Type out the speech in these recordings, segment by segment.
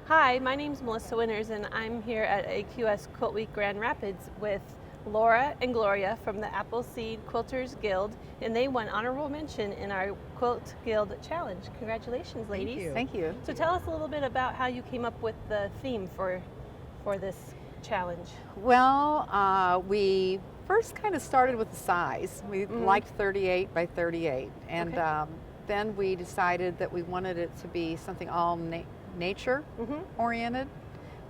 Hi, my name's Melissa Winters, and I'm here at AQS QuiltWeek Grand Rapids with Laura and Gloria from the Appleseed Quilters Guild, and they won honorable mention in our Quilt Guild Challenge. Congratulations, ladies. Thank you. Thank you. So tell us a little bit about how you came up with the theme for this challenge. Well, we first kind of started with the size. We liked 38 by 38, and then we decided that we wanted it to be something all nature oriented.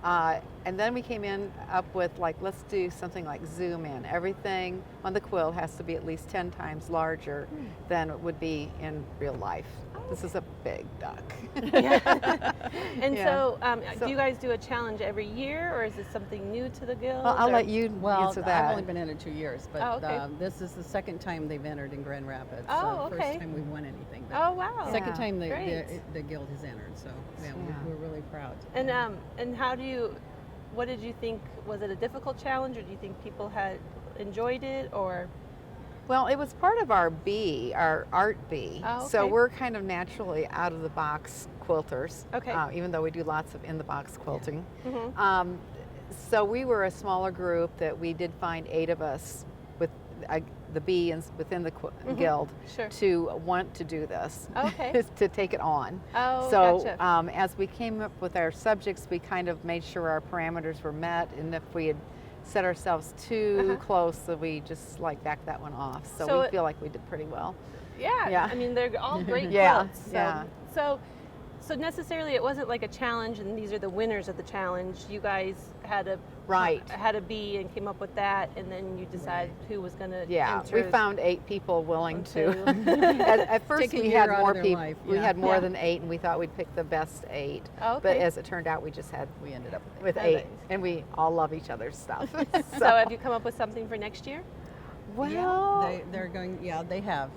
And then we came up with let's do something like zoom in. Everything on the quilt has to be at least 10 times larger than it would be in real life. This is a big duck. And so, do you guys do a challenge every year, or is this something new to the guild? Well, I'll let you answer that. I've only been in it 2 years, but this is the second time they've entered in Grand Rapids. Oh, so first time we won anything. But oh, wow. Second time the guild has entered, so we're really proud. And what did you think? Was it a difficult challenge, or do you think people had enjoyed it, or? Well, it was part of our art bee. Oh, okay. So we're kind of naturally out of the box quilters. Okay. Even though we do lots of in the box quilting. Yeah. So we were a smaller group that we did find 8 of us with the bee and within the guild to want to do this. Okay. To take it on. Oh, so gotcha. as we came up with our subjects, we kind of made sure our parameters were met, and if we had set ourselves too close, so we just backed that one off. So we feel like we did pretty well. Yeah. I mean, they're all great Yeah, quilts. So necessarily it wasn't like a challenge and these are the winners of the challenge. You guys had a bee and came up with that, and then you decided who was going to enter. We found 8 people willing to. At first we had more people. We had more than 8, and we thought we'd pick the best 8. Oh, okay. But as it turned out, we ended up with 8, and we all love each other's stuff. So have you come up with something for next year? Well, they're going. Yeah, they have.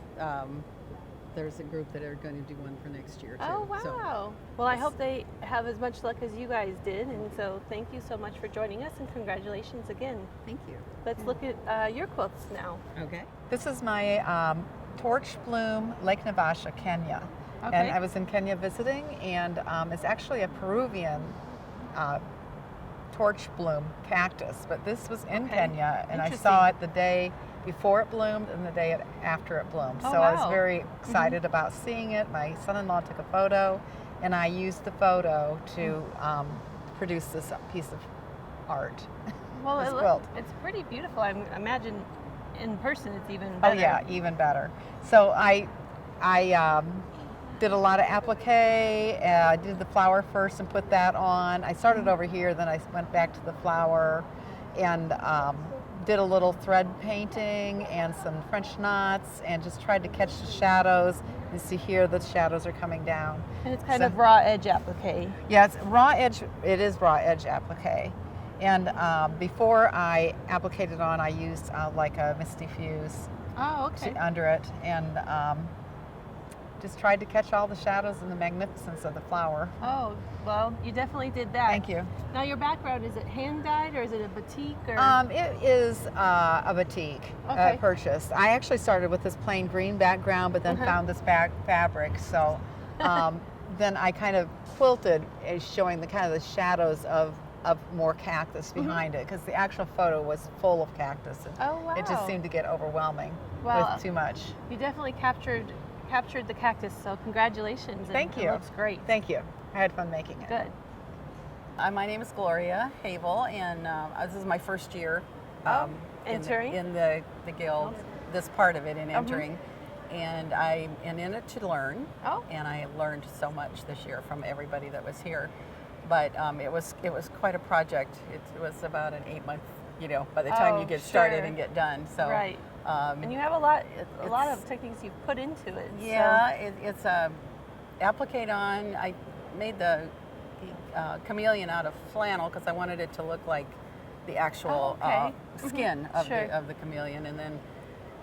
There's a group that are going to do one for next year too. Oh, wow. So, well, I hope they have as much luck as you guys did, and so thank you so much for joining us, and congratulations again. Thank you. Let's look at your quilts now. Okay. this is my Torch Bloom Lake Navasha, Kenya. Okay. And I was in Kenya visiting, and it's actually a Peruvian torch bloom cactus, but this was in Kenya, and I saw it the day before it bloomed and the day after it bloomed. Oh, so wow. I was very excited about seeing it. My son-in-law took a photo, and I used the photo to produce this piece of art. Well, it's pretty beautiful. I imagine in person it's even better. Oh yeah, even better. So I did a lot of applique. I did the flower first and put that on. I started over here, then I went back to the flower and did a little thread painting and some French knots, and just tried to catch the shadows. You see here the shadows are coming down. And it's kind of raw edge applique. Yeah, it's raw edge. It is raw edge applique. And before I appliqued it on, I used like a Misty Fuse under it, and just tried to catch all the shadows and the magnificence of the flower. Oh, well, you definitely did that. Thank you. Now your background, is it hand dyed or is it a batik? Or? It is a batik purchase. I actually started with this plain green background, but then found this fabric. So then I kind of quilted, showing the kind of the shadows of more cactus behind it, because the actual photo was full of cactus. And it just seemed to get overwhelming with too much. You definitely captured the cactus, so congratulations. Thank you. It looks great. Thank you. I had fun making it. Good. My name is Gloria Havel, and this is my first year entering in the guild, this part of it in entering. And I am in it to learn, and I learned so much this year from everybody that was here. But it was quite a project. It was about an 8-month, by the time you get started and get done. So right. And you have a lot of techniques you've put into it. Yeah, it's applique on. I made the chameleon out of flannel because I wanted it to look like the actual skin of the chameleon, and then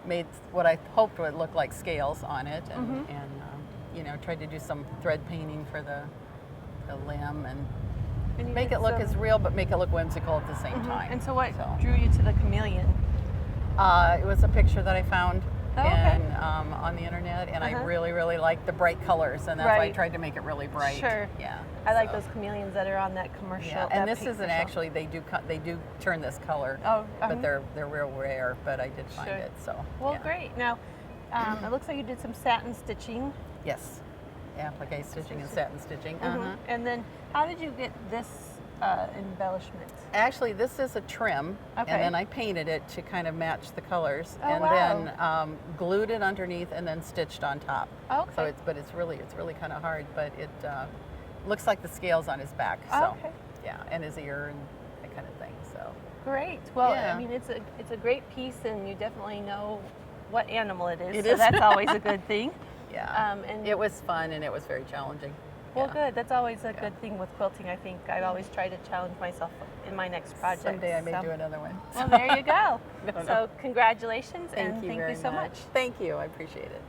made what I hoped would look like scales on it, and tried to do some thread painting for the limb and make it look as real, but make it look whimsical at the same time. And so what drew you to the chameleon? It was a picture that I found Oh, okay. and on the internet, and I really, really like the bright colors, and that's why I Right. tried to make it really bright. Sure. Yeah. I like so. those chameleons that are on that commercial. Yeah, that and this pink isn't commercial. actually, they do turn this color, Oh, but they're real rare, but I did find Sure. it, so. Well, yeah. great. Now, it looks like you did some satin stitching. Yes, applique stitching and satin stitching. And then, how did you get this embellishment? Actually, this is a trim, Okay. and then I painted it to kind of match the colors, Oh, and wow. then glued it underneath, and then stitched on top. Okay. So it's really kind of hard, but it looks like the scales on his back. So Okay. yeah, and his ear and that kind of thing. So Great. Well, Yeah. I mean, it's a great piece, and you definitely know what animal it is. It so is. that's always a good thing. yeah, And it was fun and it was very challenging. well, Yeah. good. That's always a good thing with quilting. I think I always try to challenge myself in my next project. Someday I may so. do another one. Well, there you go. No, no. So congratulations, Thank and you thank very you so much. Thank you. I appreciate it.